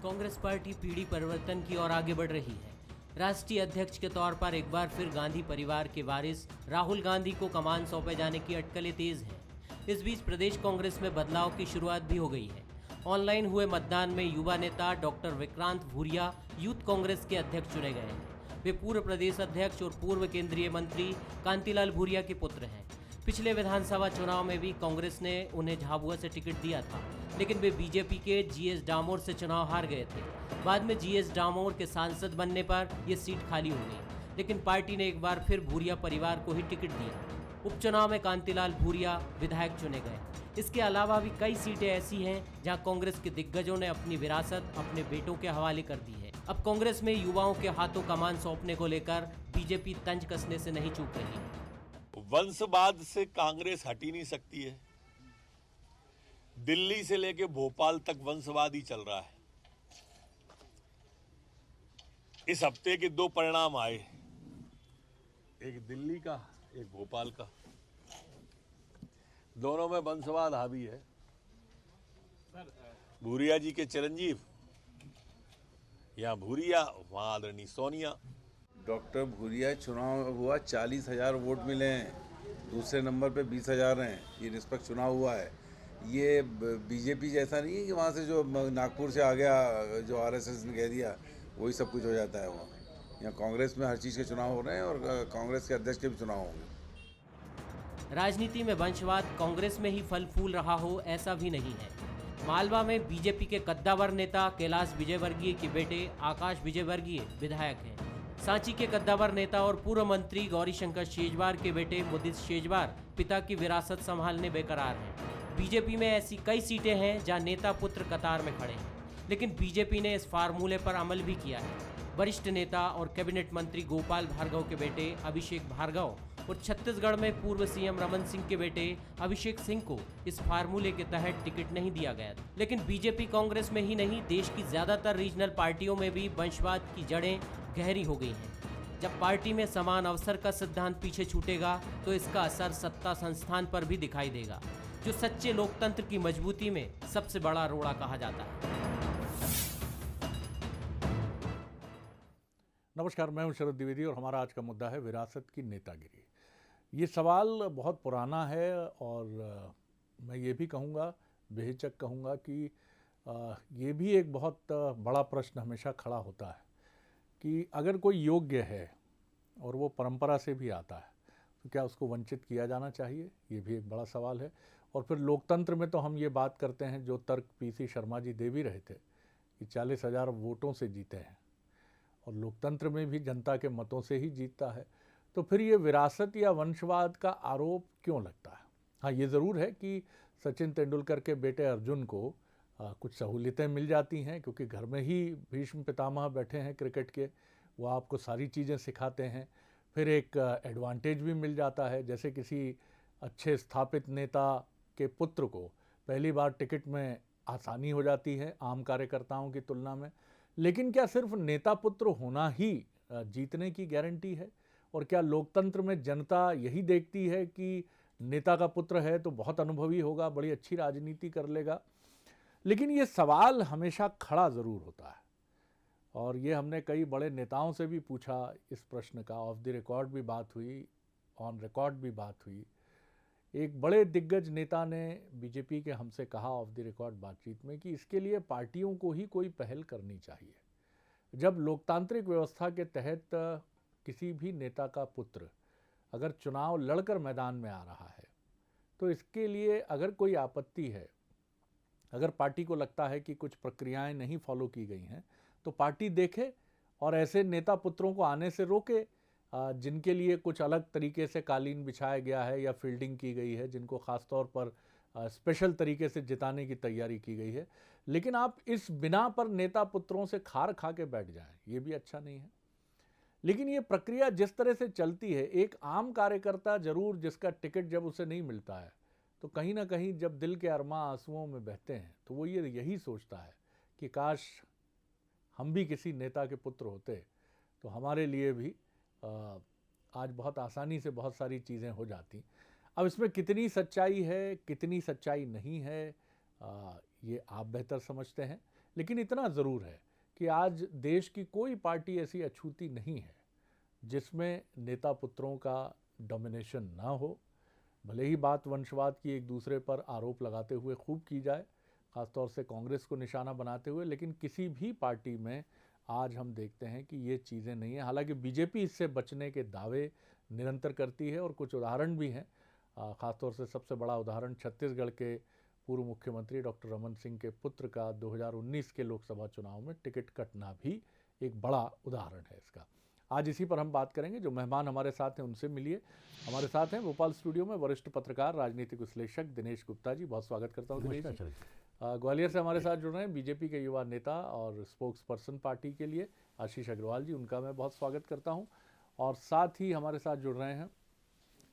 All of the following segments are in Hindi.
कांग्रेस पार्टी पीढ़ी परिवर्तन की ओर आगे बढ़ रही है। राष्ट्रीय अध्यक्ष के तौर पर एक बार फिर गांधी परिवार के वारिस राहुल गांधी को कमान सौंपे जाने की अटकलें तेज हैं। इस बीच प्रदेश कांग्रेस में बदलाव की शुरुआत भी हो गई है। ऑनलाइन हुए मतदान में युवा नेता डॉक्टर विक्रांत भूरिया यूथ कांग्रेस के अध्यक्ष चुने गए हैं। वे पूर्व प्रदेश अध्यक्ष और पूर्व केंद्रीय मंत्री कांतिलाल भूरिया के पुत्र हैं। पिछले विधानसभा चुनाव में भी कांग्रेस ने उन्हें झाबुआ से टिकट दिया था, लेकिन वे बीजेपी के जीएस डामोर से चुनाव हार गए थे। बाद में जीएस डामोर के सांसद बनने पर यह सीट खाली हो गई, लेकिन पार्टी ने एक बार फिर भूरिया परिवार को ही टिकट दिया। उपचुनाव में कांतिलाल भूरिया विधायक चुने गए। इसके अलावा भी कई सीटें ऐसी हैं जहां कांग्रेस के दिग्गजों ने अपनी विरासत अपने बेटों के हवाले कर दी है। अब कांग्रेस में युवाओं के हाथों कमान सौंपने को लेकर बीजेपी तंज कसने से नहीं चूक रही है। वंशवाद से कांग्रेस हट ही नहीं सकती है। दिल्ली से लेकर भोपाल तक वंशवाद ही चल रहा है। इस हफ्ते के दो परिणाम आए, एक दिल्ली का, एक भोपाल का। दोनों में वंशवाद हावी है। भूरिया जी के चिरंजीव, यहाँ भूरिया, वहां आदरणीय सोनिया। डॉक्टर भूरिया चुनाव हुआ, 40,000 वोट मिले हैं, दूसरे नंबर पे 20,000 हैं। ये निष्पक्ष चुनाव हुआ है। ये बीजेपी जैसा नहीं है कि वहाँ से जो नागपुर से आ गया, जो आरएसएस ने कह दिया वही सब कुछ हो जाता है। वहाँ यहाँ कांग्रेस में हर चीज़ के चुनाव हो रहे हैं और कांग्रेस के अध्यक्ष के भी चुनाव होंगे। राजनीति में वंशवाद कांग्रेस में ही फल फूल रहा हो ऐसा भी नहीं है। मालवा में बीजेपी के कद्दावर नेता कैलाश विजयवर्गीय के बेटे आकाश विजयवर्गीय विधायक हैं। सांची के कद्दावर नेता और पूर्व मंत्री गौरीशंकर शेजवार के बेटे मुदित शेजवार पिता की विरासत संभालने बेकरार हैं। बीजेपी में ऐसी कई सीटें हैं जहां नेता पुत्र कतार में खड़े हैं, लेकिन बीजेपी ने इस फार्मूले पर अमल भी किया है। वरिष्ठ नेता और कैबिनेट मंत्री गोपाल भार्गव के बेटे अभिषेक भार्गव और छत्तीसगढ़ में पूर्व सीएम रमन सिंह के बेटे अभिषेक सिंह को इस फार्मूले के तहत टिकट नहीं दिया गया था। लेकिन बीजेपी कांग्रेस में ही नहीं, देश की ज्यादातर रीजनल पार्टियों में भी वंशवाद की जड़ें गहरी हो गई हैं। जब पार्टी में समान अवसर का सिद्धांत पीछे छूटेगा तो इसका असर सत्ता संस्थान पर भी दिखाई देगा, जो सच्चे लोकतंत्र की मजबूती में सबसे बड़ा रोड़ा कहा जाता है। नमस्कार, मैं हूं शरद द्विवेदी और हमारा आज का मुद्दा है विरासत की नेतागिरी। ये सवाल बहुत पुराना है और मैं ये भी कहूँगा, बेहिचक कहूँगा कि ये भी एक बहुत बड़ा प्रश्न हमेशा खड़ा होता है कि अगर कोई योग्य है और वो परंपरा से भी आता है तो क्या उसको वंचित किया जाना चाहिए? ये भी एक बड़ा सवाल है। और फिर लोकतंत्र में तो हम ये बात करते हैं, जो तर्क पीसी शर्मा जी दे भी रहे थे कि 40,000 वोटों से जीते हैं और लोकतंत्र में भी जनता के मतों से ही जीतता है, तो फिर ये विरासत या वंशवाद का आरोप क्यों लगता है? हाँ, ये ज़रूर है कि सचिन तेंदुलकर के बेटे अर्जुन को कुछ सहूलियतें मिल जाती हैं, क्योंकि घर में ही भीष्म पितामह बैठे हैं क्रिकेट के, वो आपको सारी चीज़ें सिखाते हैं। फिर एक एडवांटेज भी मिल जाता है, जैसे किसी अच्छे स्थापित नेता के पुत्र को पहली बार टिकट में आसानी हो जाती है आम कार्यकर्ताओं की तुलना में। लेकिन क्या सिर्फ नेता पुत्र होना ही जीतने की गारंटी है? और क्या लोकतंत्र में जनता यही देखती है कि नेता का पुत्र है तो बहुत अनुभवी होगा, बड़ी अच्छी राजनीति कर लेगा? लेकिन ये सवाल हमेशा खड़ा ज़रूर होता है और ये हमने कई बड़े नेताओं से भी पूछा इस प्रश्न का। ऑफ द रिकॉर्ड भी बात हुई, ऑन रिकॉर्ड भी बात हुई। एक बड़े दिग्गज नेता ने बीजेपी के हमसे कहा ऑफ द रिकॉर्ड बातचीत में कि इसके लिए पार्टियों को ही कोई पहल करनी चाहिए। जब लोकतांत्रिक व्यवस्था के तहत किसी भी नेता का पुत्र अगर चुनाव लड़कर मैदान में आ रहा है तो इसके लिए अगर कोई आपत्ति है, अगर पार्टी को लगता है कि कुछ प्रक्रियाएं नहीं फॉलो की गई हैं, तो पार्टी देखे और ऐसे नेता पुत्रों को आने से रोके जिनके लिए कुछ अलग तरीके से कालीन बिछाया गया है या फील्डिंग की गई है, जिनको ख़ास तौर पर स्पेशल तरीके से जिताने की तैयारी की गई है। लेकिन आप इस बिना पर नेता पुत्रों से खार खा के बैठ जाएं, ये भी अच्छा नहीं है। लेकिन ये प्रक्रिया जिस तरह से चलती है, एक आम कार्यकर्ता जरूर जिसका टिकट जब उसे नहीं मिलता है तो कहीं ना कहीं जब दिल के अरमा आंसुओं में बहते हैं तो वो ये यही सोचता है कि काश हम भी किसी नेता के पुत्र होते तो हमारे लिए भी आज बहुत आसानी से बहुत सारी चीज़ें हो जाती। अब इसमें कितनी सच्चाई है, कितनी सच्चाई नहीं है, ये आप बेहतर समझते हैं। लेकिन इतना ज़रूर है कि आज देश की कोई पार्टी ऐसी अछूती नहीं है जिसमें नेता पुत्रों का डोमिनेशन ना हो। भले ही बात वंशवाद की एक दूसरे पर आरोप लगाते हुए खूब की जाए, ख़ासतौर से कांग्रेस को निशाना बनाते हुए, लेकिन किसी भी पार्टी में आज हम देखते हैं कि ये चीज़ें नहीं हैं। हालांकि बीजेपी इससे बचने के दावे निरंतर करती है और कुछ उदाहरण भी हैं। ख़ासतौर से सबसे बड़ा उदाहरण छत्तीसगढ़ के पूर्व मुख्यमंत्री डॉक्टर रमन सिंह के पुत्र का 2019 के लोकसभा चुनाव में टिकट कटना भी एक बड़ा उदाहरण है इसका। आज इसी पर हम बात करेंगे। जो मेहमान हमारे साथ हैं उनसे मिलिए। हमारे साथ हैं भोपाल स्टूडियो में वरिष्ठ पत्रकार, राजनीतिक विश्लेषक दिनेश गुप्ता जी। बहुत स्वागत करता हूँ दिनेश जी। ग्वालियर से हमारे साथ जुड़ रहे हैं बीजेपी के युवा नेता और स्पोक्स पर्सन पार्टी के लिए आशीष अग्रवाल जी, उनका मैं बहुत स्वागत करता हूँ। और साथ ही हमारे साथ जुड़ रहे हैं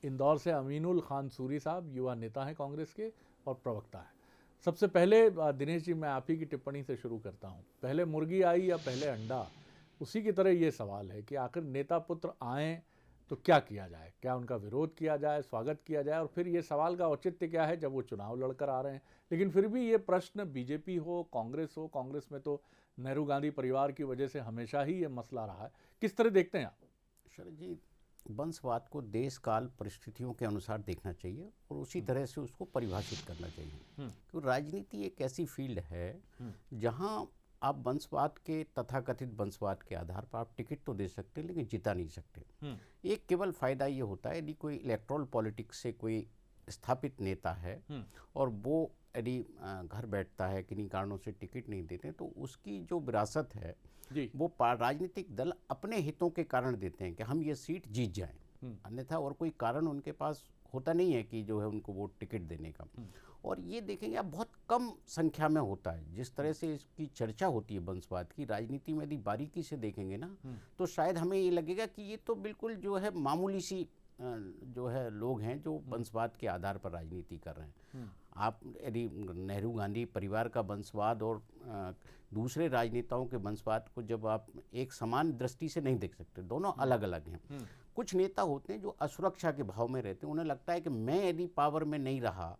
इंदौर से अमीनुल खान सूरी साहब, युवा नेता हैं कांग्रेस के और प्रवक्ता है। सबसे पहले दिनेश जी, मैं आप ही की टिप्पणी से शुरू करता हूँ। पहले मुर्गी आई या पहले अंडा, उसी की तरह ये सवाल है कि आखिर नेता पुत्र आएँ तो क्या किया जाए? क्या उनका विरोध किया जाए, स्वागत किया जाए? और फिर ये सवाल का औचित्य क्या है जब वो चुनाव लड़कर आ रहे हैं? लेकिन फिर भी ये प्रश्न बीजेपी हो, कांग्रेस में तो नेहरू गांधी परिवार की वजह से हमेशा ही ये मसला रहा है। किस तरह देखते हैं आप? शरद जी, वंशवाद को देश काल परिस्थितियों के अनुसार देखना चाहिए और उसी तरह से उसको परिभाषित करना चाहिए। क्योंकि राजनीति एक ऐसी फील्ड है जहां आप वंशवाद के, तथाकथित वंशवाद के आधार पर आप टिकट तो दे सकते हैं लेकिन जिता नहीं सकते। एक केवल फायदा ये होता है यदि कोई इलेक्टोरल पॉलिटिक्स से कोई स्थापित नेता है और वो यदि घर बैठता है, किन्हीं कारणों से टिकट नहीं देते, तो उसकी जो विरासत है वो राजनीतिक दल अपने हितों के कारण देते हैं कि हम ये सीट जीत जाएं। अन्यथा और कोई कारण उनके पास होता नहीं है कि जो है उनको वो टिकट देने का। और ये देखेंगे आप बहुत कम संख्या में होता है। जिस तरह से इसकी चर्चा होती है वंशवाद की राजनीति में, यदि बारीकी से देखेंगे ना तो शायद हमें ये लगेगा कि ये तो बिल्कुल जो है मामूली सी जो है लोग हैं जो वंशवाद के आधार पर राजनीति कर रहे हैं। आप यदि नेहरू गांधी परिवार का वंशवाद और दूसरे राजनेताओं के वंशवाद को जब आप एक समान दृष्टि से नहीं देख सकते, दोनों अलग अलग हैं। कुछ नेता होते हैं जो असुरक्षा के भाव में रहते हैं, उन्हें लगता है कि मैं यदि पावर में नहीं रहा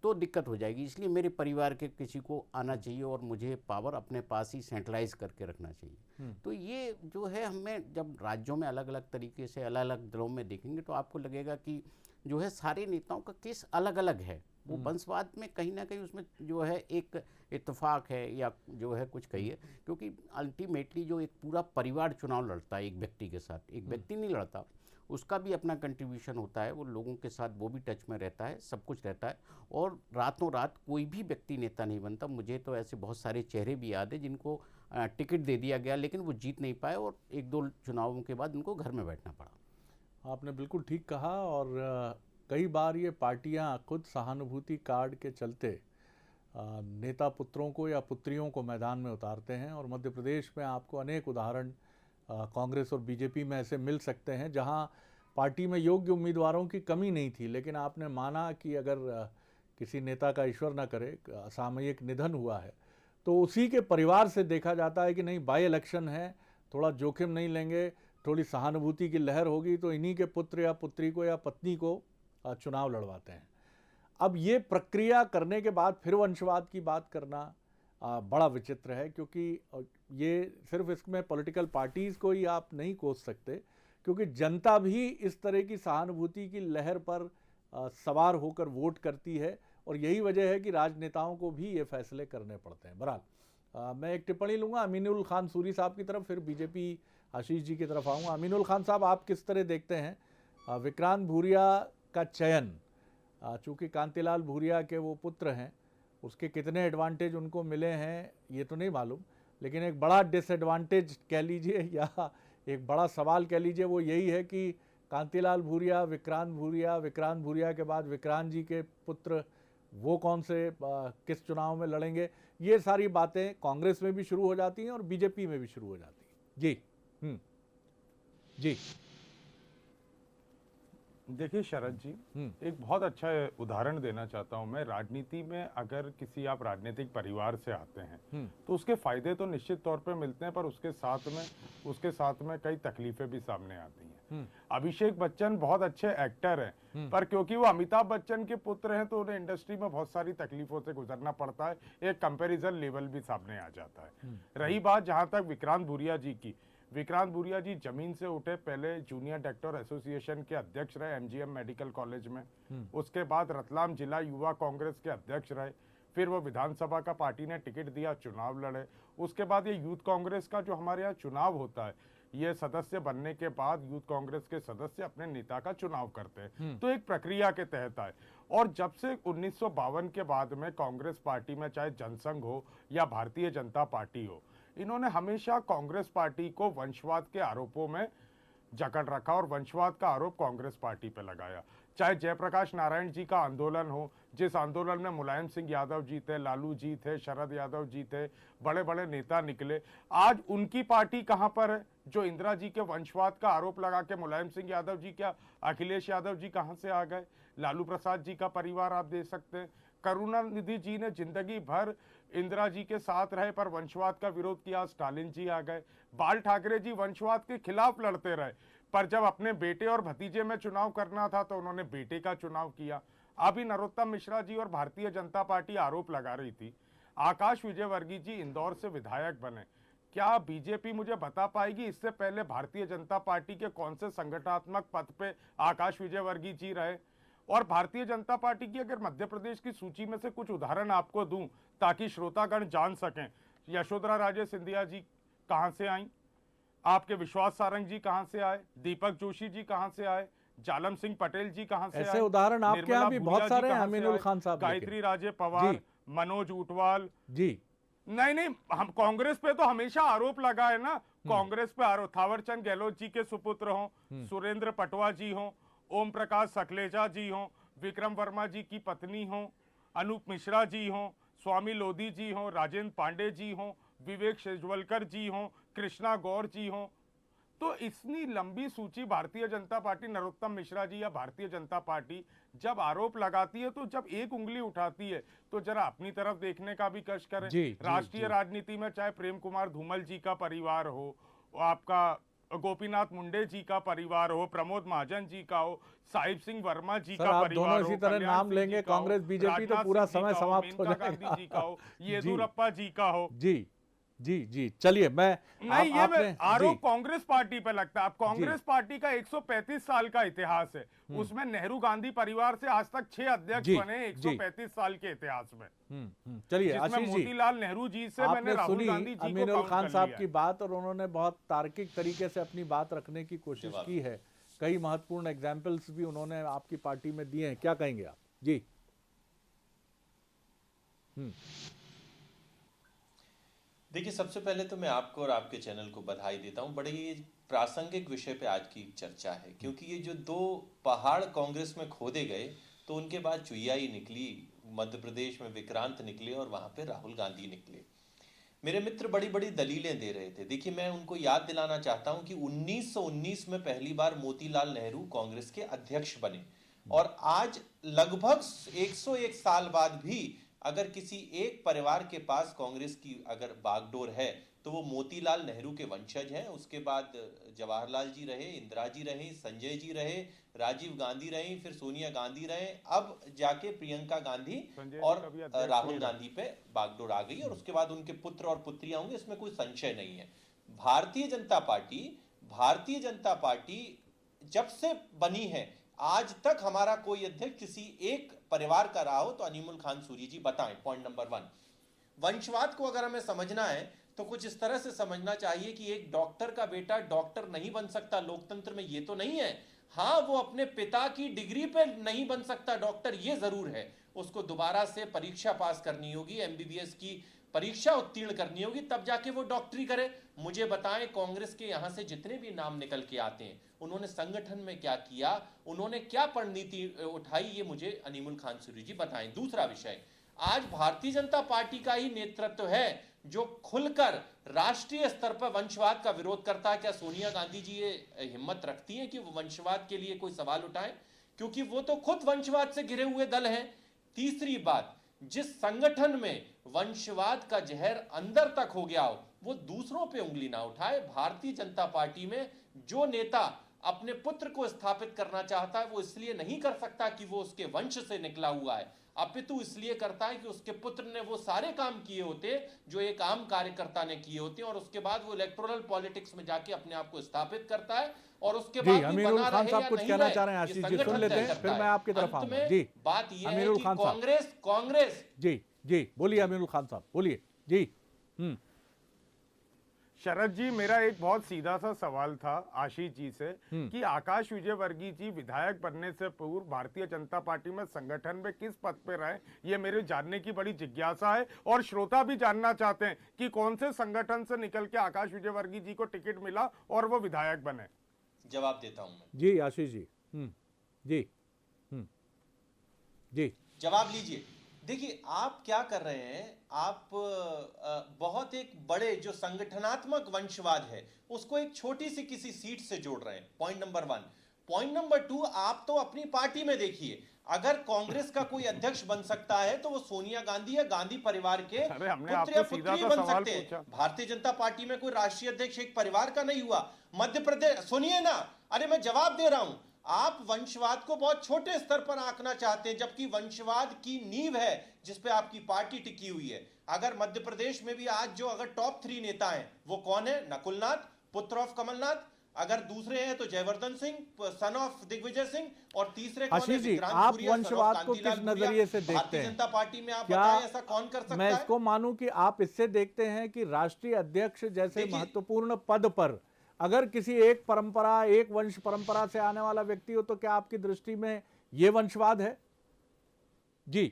तो दिक्कत हो जाएगी, इसलिए मेरे परिवार के किसी को आना चाहिए और मुझे पावर अपने पास ही सेंट्रलाइज करके रखना चाहिए। तो ये जो है, हमें जब राज्यों में अलग अलग तरीके से अलग अलग दलों में देखेंगे तो आपको लगेगा कि जो है सारे नेताओं का केस अलग अलग है। वो वंशवाद में कहीं ना कहीं उसमें जो है एक इत्तेफाक है या जो है कुछ कहिए, क्योंकि अल्टीमेटली जो एक पूरा परिवार चुनाव लड़ता है एक व्यक्ति के साथ, एक व्यक्ति नहीं लड़ता, उसका भी अपना कंट्रीब्यूशन होता है, वो लोगों के साथ वो भी टच में रहता है, सब कुछ रहता है। और रातों रात कोई भी व्यक्ति नेता नहीं बनता। मुझे तो ऐसे बहुत सारे चेहरे भी याद है जिनको टिकट दे दिया गया लेकिन वो जीत नहीं पाए और एक दो चुनावों के बाद उनको घर में बैठना पड़ा। आपने बिल्कुल ठीक कहा। और कई बार ये पार्टियां खुद सहानुभूति कार्ड के चलते नेता पुत्रों को या पुत्रियों को मैदान में उतारते हैं। और मध्य प्रदेश में आपको अनेक उदाहरण कांग्रेस और बीजेपी में ऐसे मिल सकते हैं जहां पार्टी में योग्य उम्मीदवारों की कमी नहीं थी, लेकिन आपने माना कि अगर किसी नेता का ईश्वर न करे असामयिक निधन हुआ है तो उसी के परिवार से देखा जाता है कि नहीं, बाई इलेक्शन है, थोड़ा जोखिम नहीं लेंगे, थोड़ी सहानुभूति की लहर होगी तो इन्हीं के पुत्र या पुत्री को या पत्नी को चुनाव लड़वाते हैं। अब ये प्रक्रिया करने के बाद फिर वंशवाद की बात करना बड़ा विचित्र है, क्योंकि ये सिर्फ इसमें पॉलिटिकल पार्टीज़ को ही आप नहीं कोस सकते, क्योंकि जनता भी इस तरह की सहानुभूति की लहर पर सवार होकर वोट करती है और यही वजह है कि राजनेताओं को भी ये फैसले करने पड़ते हैं। बहरहाल मैं एक टिप्पणी लूँगा अमीनुल खान सूरी साहब की तरफ, फिर बीजेपी आशीष जी की तरफ आऊँगा। अमीनुल खान साहब, आप किस तरह देखते हैं विक्रांत भूरिया का चयन? चूँकि कांतिलाल भूरिया के वो पुत्र हैं, उसके कितने एडवांटेज उनको मिले हैं ये तो नहीं मालूम, लेकिन एक बड़ा डिसएडवांटेज कह लीजिए या एक बड़ा सवाल कह लीजिए वो यही है कि कांतिलाल भूरिया, विक्रांत भूरिया के बाद विक्रांत जी के पुत्र वो कौन से किस चुनाव में लड़ेंगे। ये सारी बातें कांग्रेस में भी शुरू हो जाती हैं और बीजेपी में भी शुरू हो जाती हैं। जी जी देखिए शरद जी, एक बहुत अच्छा उदाहरण देना चाहता हूं मैं। राजनीति में अगर किसी आप राजनीतिक परिवार से आते हैं तो उसके फायदे तो निश्चित तौर पे मिलते हैं, पर उसके साथ में कई तकलीफें भी सामने आती हैं। अभिषेक बच्चन बहुत अच्छे एक्टर हैं, पर क्योंकि वो अमिताभ बच्चन के पुत्र हैं तो उन्हें इंडस्ट्री में बहुत सारी तकलीफों से गुजरना पड़ता है, एक कंपैरिजन लेवल भी सामने आ जाता है। रही बात जहां तक विक्रांत भूरिया जी की, विक्रांत भूरिया जी जमीन से उठे, पहले जूनियर डॉक्टर एसोसिएशन के अध्यक्ष रहे एमजीएम मेडिकल कॉलेज में, उसके बाद रतलाम जिला युवा कांग्रेस के अध्यक्ष रहे, फिर वो विधानसभा का पार्टी ने टिकट दिया, चुनाव लड़े। उसके बाद ये यूथ कांग्रेस का जो हमारे यहाँ चुनाव होता है, ये सदस्य बनने के बाद यूथ कांग्रेस के सदस्य अपने नेता का चुनाव करते हैं, तो एक प्रक्रिया के तहत आए। और जब से 1952 के बाद में कांग्रेस पार्टी में चाहे जनसंघ हो या भारतीय जनता पार्टी हो, इन्होंने हमेशा कांग्रेस पार्टी को वंशवाद के आरोपों में जकड़ रखा और वंशवाद का आरोप कांग्रेस पार्टी पे लगाया। चाहे जयप्रकाश नारायण जी का आंदोलन हो, जिस आंदोलन में मुलायम सिंह यादव जी थे, लालू जी थे, शरद यादव जी थे, बड़े बड़े नेता निकले। आज उनकी पार्टी कहां पर है जो इंदिरा जी के वंशवाद का आरोप लगा के मुलायम सिंह यादव जी, क्या अखिलेश यादव जी कहां से आ गए? लालू प्रसाद जी का परिवार आप दे सकते हैं। करुणानिधि जी ने जिंदगी भर इंदिरा जी के साथ रहे पर वंशवाद का विरोध किया, स्टालिन जी आ गए। बाल ठाकरे जी वंशवाद के खिलाफ लड़ते रहे, पर जब अपने बेटे और भतीजे में चुनाव करना था तो उन्होंने बेटे का चुनाव किया। अभी नरोत्तम मिश्रा जी और भारतीय जनता पार्टी आरोप लगा रही थी, आकाश विजयवर्गीय जी इंदौर से विधायक बने, क्या बीजेपी मुझे बता पाएगी इससे पहले भारतीय जनता पार्टी के कौन से संगठनात्मक पद पे आकाश विजयवर्गीय जी रहे? और भारतीय जनता पार्टी की अगर मध्य प्रदेश की सूची में से कुछ उदाहरण आपको दूं ताकि श्रोतागण जान सकें, यशोधरा राजे सिंधिया जी कहां से आई, आपके विश्वास सारंग जी कहां से आए, दीपक जोशी जी कहां से आए, जालम सिंह पटेल जी कहां से आए, ऐसे उदाहरण आपके यहाँ भी बहुत सारे हैं, अमीनुल खान साहब, गायत्री राजे पवार, मनोज ऊंटवाल जी। नहीं, हम कांग्रेस पे तो हमेशा आरोप लगा है ना, कांग्रेस पे आरोप, थावरचंद गहलोत जी के सुपुत्र हो, सुरेंद्र पटवा जी हो, ओम प्रकाश सकलेचा जी हो, विक्रम वर्मा जी की पत्नी हो, अनूप मिश्रा जी हो, स्वामी लोधी जी हो, राजेंद्र पांडे जी हो, विवेक शेजवलकर जी हो, कृष्णा गौर जी हो। तो इतनी लंबी सूची भारतीय जनता पार्टी, नरोत्तम मिश्रा जी या भारतीय जनता पार्टी जब आरोप लगाती है तो जब एक उंगली उठाती है तो जरा अपनी तरफ देखने का भी कष्ट करें। राष्ट्रीय राजनीति में चाहे प्रेम कुमार धूमल जी का परिवार हो, आपका गोपीनाथ मुंडे जी का परिवार हो, प्रमोद महाजन जी का हो, साहिब सिंह वर्मा जी का परिवार हो, इसी तरह नाम लेंगे कांग्रेस बीजेपी तो पूरा समय समाप्त हो जाएगा, गांधी जी का हो, येदुरप्पा जी का हो। जी जी जी, चलिए मैं नहीं, ये आरोप कांग्रेस पार्टी पे लगता है। अब कांग्रेस पार्टी का 135 साल का इतिहास है, उसमें नेहरू गांधी परिवार से आज तक 6 अध्यक्ष बने 135 साल के इतिहास में। चलिए आशीष जी, मोतीलाल नेहरू जी से मैंने राहुल गांधी जी अमीनुल खान साहब की बात, और उन्होंने बहुत तार्किक तरीके से अपनी बात रखने की कोशिश की है, कई महत्वपूर्ण एग्जाम्पल्स भी उन्होंने आपकी पार्टी में दिए हैं, क्या कहेंगे आप? जी। देखिए, सबसे पहले तो मैं आपको और आपके चैनल को बधाई देता हूं, बड़े ही प्रासंगिक विषय पे आज की चर्चा है, क्योंकि ये जो 2 पहाड़ कांग्रेस में खोदे गए तो उनके बाद चुईया ही निकली, मध्य प्रदेश में विक्रांत निकले और वहां पे राहुल गांधी निकले। मेरे मित्र बड़ी बड़ी दलीलें दे रहे थे। देखिए, मैं उनको याद दिलाना चाहता हूं कि 1919 में पहली बार मोतीलाल नेहरू कांग्रेस के अध्यक्ष बने, और आज लगभग 101 साल बाद भी अगर किसी एक परिवार के पास कांग्रेस की अगर बागडोर है तो वो मोतीलाल नेहरू के वंशज हैं। उसके बाद जवाहरलाल जी रहे, इंदिरा जी रहे, संजय जी रहे, राजीव गांधी रहे, फिर सोनिया गांधी रहे, अब जाके प्रियंका गांधी और राहुल गांधी पे बागडोर आ गई, और उसके बाद उनके पुत्र और पुत्रियां होंगे, इसमें कोई संशय नहीं है। भारतीय जनता पार्टी जब से बनी है आज तक हमारा कोई अध्यक्ष किसी एक परिवार का रहा हो तो अनीमुल खान सूरी जी बताएं। पॉइंट नंबर 1, वंशवाद को अगर हमें समझना है तो कुछ इस तरह से समझना चाहिए कि एक डॉक्टर का बेटा डॉक्टर नहीं बन सकता लोकतंत्र में, ये तो नहीं है। हाँ, वो अपने पिता की डिग्री पे नहीं बन सकता डॉक्टर, ये जरूर है। उसको दोबारा से परीक्षा पास करनी होगी, एमबीबीएस की परीक्षा उत्तीर्ण करनी होगी, तब जाके वो डॉक्टरी करे। मुझे बताएं, कांग्रेस के यहां से जितने भी नाम निकल के आते हैं, उन्होंने संगठन में क्या किया, उन्होंने क्या रणनीति उठाई, ये मुझे अनीमुल खान सूरी जी बताएं। दूसरा विषय, आज भारतीय जनता पार्टी का ही नेतृत्व है जो खुलकर राष्ट्रीय स्तर पर वंशवाद का विरोध करता है, क्या सोनिया गांधी जी ये हिम्मत रखती हैं कि वो वंशवाद के लिए कोई सवाल उठाएं? क्योंकि वो तो खुद वंशवाद से घिरे हुए दल हैं। तीसरी बात, जिस संगठन में वंशवाद का जहर अंदर तक हो गया हो, वो दूसरों पे उंगली ना उठाए। भारतीय जनता पार्टी में जो नेता अपने पुत्र को स्थापित करना चाहता है, वो इसलिए नहीं कर सकता कि वो उसके वंश से निकला हुआ है, अपितु इसलिए करता है कि उसके पुत्र ने वो सारे काम किए होते जो एक आम कार्यकर्ता ने किए होते, और उसके बाद वो इलेक्टोरल पॉलिटिक्स में जाके अपने आप को स्थापित करता है, और उसके बाद भी अमीरुल बना खान रहे साहब या कुछ नहीं कहना रहे, चाह रहे हैं, ये आशीष जी संगठन सुन लेते तय हैं, करता फिर है। मैं आपकी तरफ अंत आऊंगा। में जी बात यह है अमीरुल कि खान साहब। कांग्रेस जी बोलिए अमीरुल खान साहब, बोलिए जी। शरद जी, मेरा एक बहुत सीधा सा सवाल था आशीष जी से कि आकाश विजयवर्गीय जी विधायक बनने से पूर्व भारतीय जनता पार्टी में संगठन में किस पद पे रहे, ये मेरे जानने की बड़ी जिज्ञासा है, और श्रोता भी जानना चाहते हैं कि कौन से संगठन से निकल के आकाश विजयवर्गीय जी को टिकट मिला और वो विधायक बने। जवाब देता हूं मैं। जी आशीष जी। जी जी जवाब लीजिए। देखिए, आप क्या कर रहे हैं, आप बहुत एक बड़े जो संगठनात्मक वंशवाद है उसको एक छोटी सी किसी सीट से जोड़ रहे हैं। Point number 1। पॉइंट नंबर 2, आप तो अपनी पार्टी में देखिए, अगर कांग्रेस का कोई अध्यक्ष बन सकता है तो वो सोनिया गांधी या गांधी परिवार के पुत्र या पुत्री बन सकते हैं। भारतीय जनता पार्टी में कोई राष्ट्रीय अध्यक्ष एक परिवार का नहीं हुआ। मध्य प्रदेश, सुनिए ना, अरे मैं जवाब दे रहा हूं। आप वंशवाद को बहुत छोटे स्तर पर आंकना चाहते हैं, जबकि वंशवाद की नींव है जिस पे आपकी पार्टी टिकी हुई है। अगर मध्य प्रदेश में भी आज जो अगर टॉप 3 नेता हैं वो कौन है? नकुलनाथ, पुत्र ऑफ कमलनाथ। अगर दूसरे हैं तो जयवर्धन सिंह, सन ऑफ दिग्विजय सिंह, और तीसरे कौन है? आशीष जी, विक्रांत आप भूरिया, सन ऑफ वंशवाद को कांतिलाल किस भूरिया। नजरिए से देखते भारतीय हैं? जनता पार्टी में आप क्या बताएं, ऐसा कौन कर सकता मैं है? इसको मानूं कि आप इससे देखते हैं कि राष्ट्रीय अध्यक्ष जैसे महत्वपूर्ण पद पर अगर किसी एक परंपरा, एक वंश परंपरा से आने वाला व्यक्ति हो तो क्या आपकी दृष्टि में यह वंशवाद है? जी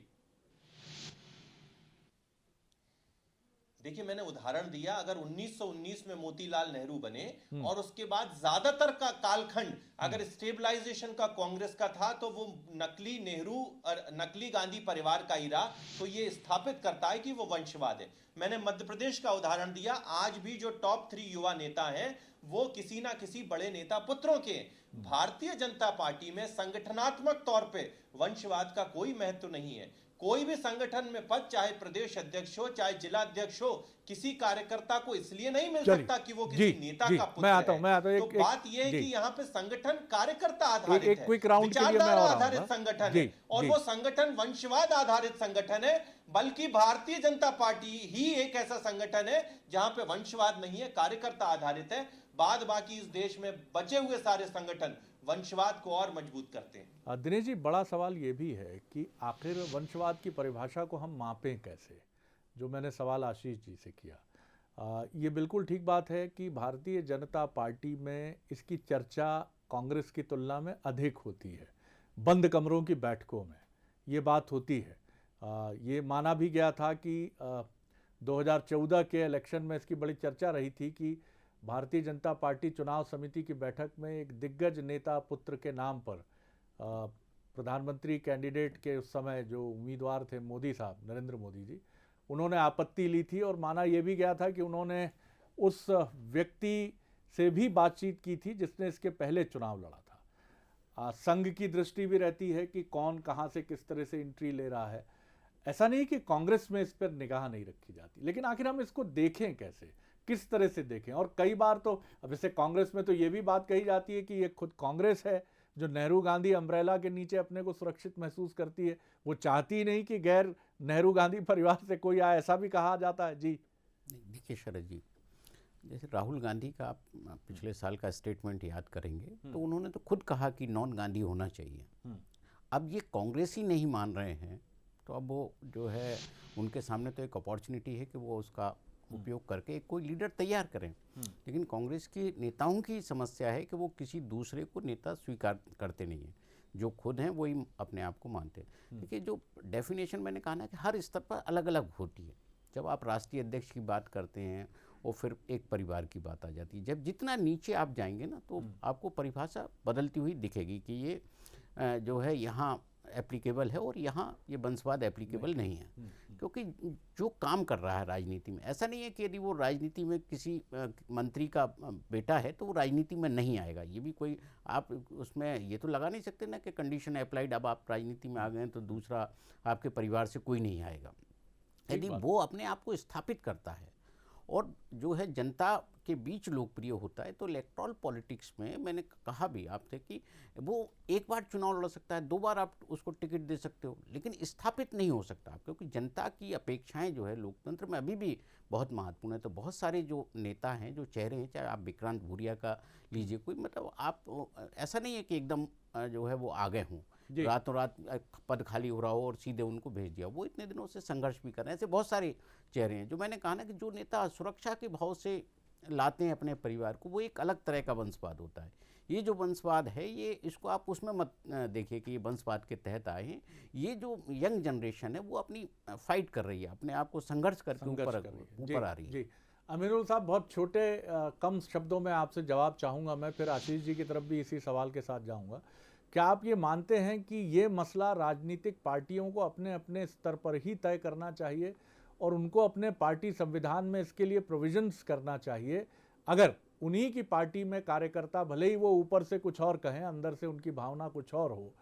देखिए, मैंने उदाहरण दिया, अगर 1919 में मोतीलाल नेहरू बने और उसके बाद ज्यादातर का कालखंड अगर स्टेबलाइजेशन का कांग्रेस का था, तो वो नकली नेहरू और नकली गांधी परिवार का ही रहा, तो ये स्थापित करता है कि वो वंशवाद है। मैंने मध्य प्रदेश का उदाहरण दिया, आज भी जो टॉप 3 युवा नेता हैं वो किसी ना किसी बड़े नेता पुत्रों के। भारतीय जनता पार्टी में संगठनात्मक तौर पे वंशवाद का कोई महत्व नहीं है। कोई भी संगठन में पद, चाहे प्रदेश अध्यक्ष हो चाहे जिला अध्यक्ष हो, किसी कार्यकर्ता को इसलिए नहीं मिल सकता कि वो किसी नेता का पुत्र है। तो बात यह है कि यहाँ पे संगठन कार्यकर्ता आधारित है, विचारधारा आधारित संगठन है, और वो संगठन वंशवाद आधारित संगठन है। बल्कि भारतीय जनता पार्टी ही एक ऐसा संगठन है जहां पे वंशवाद नहीं है, कार्यकर्ता आधारित है। बाद बाकी इस देश में बचे हुए सारे संगठन वंशवाद को और मजबूत करते हैं। दिनेश जी, बड़ा सवाल ये भी है कि आखिर वंशवाद की परिभाषा को हम मापें कैसे, जो मैंने सवाल आशीष जी से किया। ये बिल्कुल ठीक बात है कि भारतीय जनता पार्टी में इसकी चर्चा कांग्रेस की तुलना में अधिक होती है, बंद कमरों की बैठकों में ये बात होती है। ये माना भी गया था कि 2014 के इलेक्शन में इसकी बड़ी चर्चा रही थी कि भारतीय जनता पार्टी चुनाव समिति की बैठक में एक दिग्गज नेता पुत्र के नाम पर प्रधानमंत्री कैंडिडेट के उस समय जो उम्मीदवार थे मोदी साहब, नरेंद्र मोदी जी, उन्होंने आपत्ति ली थी और माना यह भी गया था कि उन्होंने उस व्यक्ति से भी बातचीत की थी जिसने इसके पहले चुनाव लड़ा था। संघ की दृष्टि भी रहती है कि कौन कहाँ से किस तरह से एंट्री ले रहा है। ऐसा नहीं कि कांग्रेस में इस पर निगाह नहीं रखी जाती, लेकिन आखिर हम इसको देखें कैसे, किस तरह से देखें। और कई बार तो अब जैसे कांग्रेस में तो ये भी बात कही जाती है कि ये खुद कांग्रेस है जो नेहरू गांधी अम्ब्रेला के नीचे अपने को सुरक्षित महसूस करती है, वो चाहती ही नहीं कि गैर नेहरू गांधी परिवार से कोई आए, ऐसा भी कहा जाता है। जी देखिए शरद जी, जैसे राहुल गांधी का आप पिछले साल का स्टेटमेंट याद करेंगे तो उन्होंने तो खुद कहा कि नॉन गांधी होना चाहिए। अब ये कांग्रेस ही नहीं मान रहे हैं तो अब वो जो है उनके सामने तो एक अपॉर्चुनिटी है कि वो उसका उपयोग करके कोई लीडर तैयार करें। लेकिन कांग्रेस के नेताओं की समस्या है कि वो किसी दूसरे को नेता स्वीकार करते नहीं हैं, जो खुद हैं वही अपने आप को मानते हैं। देखिए, जो डेफिनेशन मैंने कहा ना कि हर स्तर पर अलग अलग होती है। जब आप राष्ट्रीय अध्यक्ष की बात करते हैं और फिर एक परिवार की बात आ जाती है, जब जितना नीचे आप जाएंगे ना तो आपको परिभाषा बदलती हुई दिखेगी कि ये जो है यहाँ एप्लीकेबल है और यहाँ ये वंशवाद एप्लीकेबल नहीं है, क्योंकि जो काम कर रहा है राजनीति में, ऐसा नहीं है कि यदि वो राजनीति में किसी मंत्री का बेटा है तो वो राजनीति में नहीं आएगा। ये भी कोई आप उसमें ये तो लगा नहीं सकते ना कि कंडीशन अप्लाइड, अब आप राजनीति में आ गए तो दूसरा आपके परिवार से कोई नहीं आएगा। यदि वो अपने आप को स्थापित करता है और जो है जनता के बीच लोकप्रिय होता है, तो इलेक्टोरल पॉलिटिक्स में मैंने कहा भी आपसे कि वो एक बार चुनाव लड़ सकता है, 2 बार आप उसको टिकट दे सकते हो, लेकिन स्थापित नहीं हो सकता, क्योंकि जनता की अपेक्षाएं जो है लोकतंत्र में अभी भी बहुत महत्वपूर्ण है। तो बहुत सारे जो नेता हैं, जो चेहरे हैं, चाहे आप विक्रांत भूरिया का लीजिए, कोई मतलब आप ऐसा नहीं है कि एकदम जो है वो आ गए हों, रातों रात पद खाली हो रहा हो और सीधे उनको भेज दिया। वो इतने दिनों से संघर्ष भी कर रहे हैं। ऐसे बहुत सारे चेहरे हैं। जो मैंने कहा ना कि जो नेता सुरक्षा के भाव से लाते हैं अपने परिवार को, वो एक अलग तरह का वंशवाद होता है। ये जो वंशवाद है, ये इसको आप उसमें मत देखिए कि ये वंशवाद के तहत आए हैं। ये जो यंग जनरेशन है वो अपनी फाइट कर रही है, अपने आप को संघर्ष करके ऊपर आ रही है। अमीनुल साहब, बहुत छोटे कम शब्दों में आपसे जवाब चाहूँगा मैं, फिर आशीष जी की तरफ भी इसी सवाल के साथ जाऊँगा। क्या आप ये मानते हैं कि ये मसला राजनीतिक पार्टियों को अपने अपने स्तर पर ही तय करना चाहिए और उनको अपने पार्टी संविधान में इसके लिए प्रोविजंस करना चाहिए? अगर उन्हीं की पार्टी में कार्यकर्ता, भले ही वो ऊपर से कुछ और कहें, अंदर से उनकी भावना कुछ और हो,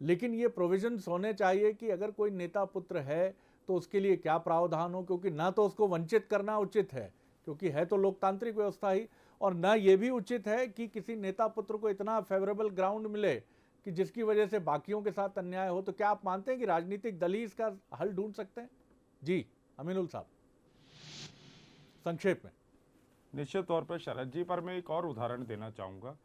लेकिन ये प्रोविजंस होने चाहिए कि अगर कोई नेता पुत्र है तो उसके लिए क्या प्रावधान हो, क्योंकि ना तो उसको वंचित करना उचित है, क्योंकि है तो लोकतांत्रिक व्यवस्था ही, और ना ये भी उचित है कि किसी नेता पुत्र को इतना फेवरेबल ग्राउंड मिले कि जिसकी वजह से बाकियों के साथ अन्याय हो। तो क्या आप मानते हैं कि राजनीतिक दल ही इसका हल ढूंढ सकते हैं? जी अमीनुल साहब, संक्षेप में। निश्चित तौर पर शरद जी, पर मैं एक और उदाहरण देना चाहूंगा।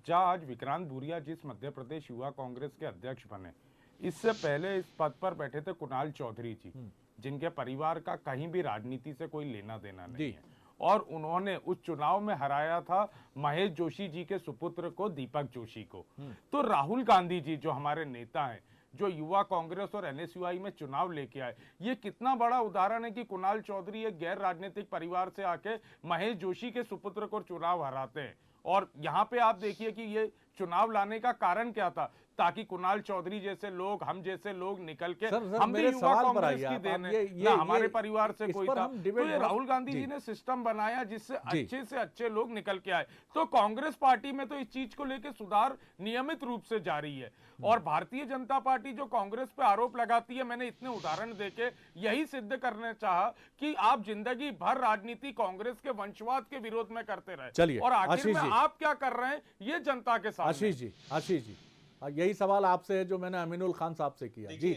जहाँ आज विक्रांत भूरिया जिस मध्य प्रदेश युवा कांग्रेस के अध्यक्ष बने, इससे पहले इस पद पर बैठे थे कुणाल चौधरी जी, जिनके परिवार का कहीं भी राजनीति से कोई लेना देना नहीं है, और उन्होंने उस चुनाव में हराया था महेश जोशी जी के सुपुत्र को, दीपक जोशी को। तो राहुल गांधी जी जो हमारे नेता हैं, जो युवा कांग्रेस और एनएसयूआई में चुनाव लेके आए, ये कितना बड़ा उदाहरण है कि कुणाल चौधरी एक गैर राजनीतिक परिवार से आके महेश जोशी के सुपुत्र को चुनाव हराते हैं। और यहाँ पे आप देखिए कि ये चुनाव लाने का कारण क्या था, ताकि कुणाल चौधरी जैसे लोग, हम जैसे लोग निकल के, हम भी युवा कांग्रेस की देन है ना, हमारे परिवार से कोई था, तो ये राहुल गांधी जी ने सिस्टम बनाया जिससे अच्छे से अच्छे लोग निकल के आए। तो कांग्रेस पार्टी में तो इस चीज को लेकर सुधार नियमित रूप से जारी है। और भारतीय जनता पार्टी जो कांग्रेस पे आरोप लगाती है, मैंने इतने उदाहरण देके यही सिद्ध करना चाहा कि आप जिंदगी भर राजनीति कांग्रेस के वंशवाद के विरोध में करते रहे, और आखिर में आप क्या कर रहे हैं ये जनता के सामने। आशीष जी, यही सवाल आपसे है जो मैंने अमीनुल खान साहब से किया। जी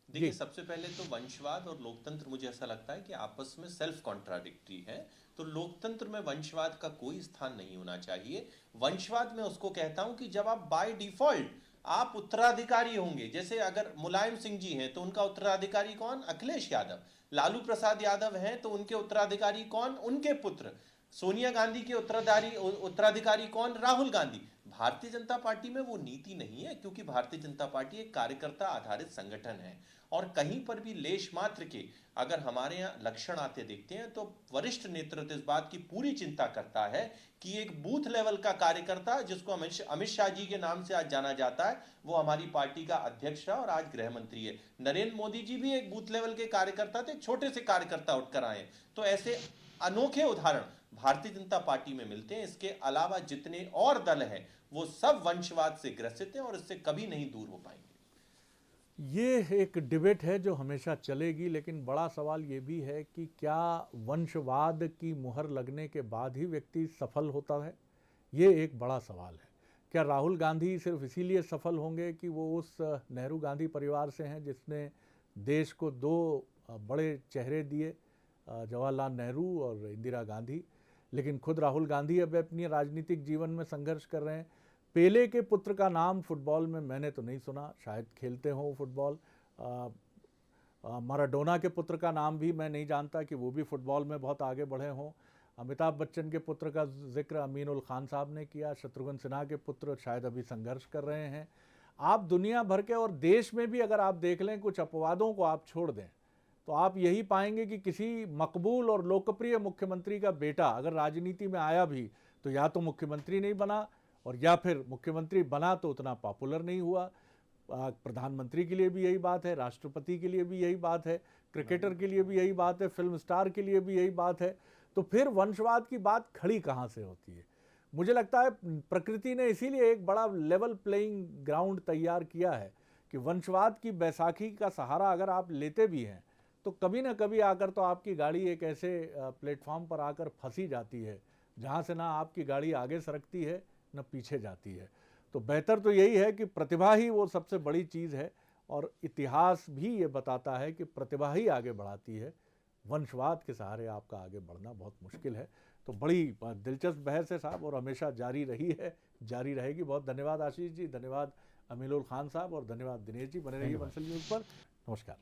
देखिए, सबसे पहले तो वंशवाद और लोकतंत्र मुझे ऐसा लगता है कि आपस में सेल्फ कॉन्ट्राडिक्टरी है। तो लोकतंत्र में वंशवाद का कोई स्थान नहीं होना चाहिए। वंशवाद में उसको कहता हूं कि जब आप बाय डिफॉल्ट आप उत्तराधिकारी होंगे, जैसे अगर मुलायम सिंह जी हैं तो उनका उत्तराधिकारी कौन? अखिलेश यादव। लालू प्रसाद यादव हैं तो उनके उत्तराधिकारी कौन? उनके पुत्र। सोनिया गांधी के उत्तराधिकारी कौन? राहुल गांधी। भारतीय जनता पार्टी में वो नीति नहीं है, क्योंकि भारतीय जनता पार्टी एक कार्यकर्ता आधारित संगठन है, और कहीं पर भी लेश मात्र के अगर हमारे यहाँ लक्षण आते दिखते हैं तो वरिष्ठ नेतृत्व इस बात की पूरी चिंता करता है कि एक बूथ लेवल का कार्यकर्ता, जिसको अमित शाह जी के नाम से आज जाना जाता है, वो हमारी पार्टी का अध्यक्ष है और आज गृह मंत्री है। नरेंद्र मोदी जी भी एक बूथ लेवल के कार्यकर्ता थे, छोटे से कार्यकर्ता उठकर आए। तो ऐसे अनोखे उदाहरण भारतीय जनता पार्टी में मिलते हैं। इसके अलावा जितने और दल हैं वो सब वंशवाद से ग्रसित हैं और इससे कभी नहीं दूर हो पाएंगे। ये एक डिबेट है जो हमेशा चलेगी, लेकिन बड़ा सवाल ये भी है कि क्या वंशवाद की मुहर लगने के बाद ही व्यक्ति सफल होता है? ये एक बड़ा सवाल है। क्या राहुल गांधी सिर्फ इसीलिए सफल होंगे कि वो उस नेहरू गांधी परिवार से हैं जिसने देश को 2 बड़े चेहरे दिए, जवाहरलाल नेहरू और इंदिरा गांधी, लेकिन खुद राहुल गांधी अब अपनी राजनीतिक जीवन में संघर्ष कर रहे हैं। पेले के पुत्र का नाम फुटबॉल में मैंने तो नहीं सुना, शायद खेलते हों फुटबॉल। माराडोना के पुत्र का नाम भी मैं नहीं जानता कि वो भी फुटबॉल में बहुत आगे बढ़े हों। अमिताभ बच्चन के पुत्र का जिक्र अमीनुल खान साहब ने किया। शत्रुघ्न सिन्हा के पुत्र शायद अभी संघर्ष कर रहे हैं। आप दुनिया भर के और देश में भी अगर आप देख लें, कुछ अपवादों को आप छोड़ दें तो आप यही पाएंगे कि किसी मकबूल और लोकप्रिय मुख्यमंत्री का बेटा अगर राजनीति में आया भी तो या तो मुख्यमंत्री नहीं बना और या फिर मुख्यमंत्री बना तो उतना पॉपुलर नहीं हुआ। प्रधानमंत्री के लिए भी यही बात है, राष्ट्रपति के लिए भी यही बात है, क्रिकेटर के लिए भी यही बात है, फिल्म स्टार के लिए भी यही बात है। तो फिर वंशवाद की बात खड़ी कहाँ से होती है? मुझे लगता है प्रकृति ने इसीलिए एक बड़ा लेवल प्लेइंग ग्राउंड तैयार किया है कि वंशवाद की बैसाखी का सहारा अगर आप लेते भी हैं तो कभी ना कभी आकर तो आपकी गाड़ी एक ऐसे प्लेटफॉर्म पर आकर फंसी जाती है जहाँ से ना आपकी गाड़ी आगे सरकती है न पीछे जाती है। तो बेहतर तो यही है कि प्रतिभा ही वो सबसे बड़ी चीज़ है, और इतिहास भी ये बताता है कि प्रतिभा ही आगे बढ़ाती है। वंशवाद के सहारे आपका आगे बढ़ना बहुत मुश्किल है। तो बड़ी दिलचस्प बहस है साहब, और हमेशा जारी रही है, जारी रहेगी। बहुत धन्यवाद आशीष जी, धन्यवाद अमीनुल खान साहब, और धन्यवाद दिनेश जी। बने रहिए बंसल न्यूज़ पर। नमस्कार।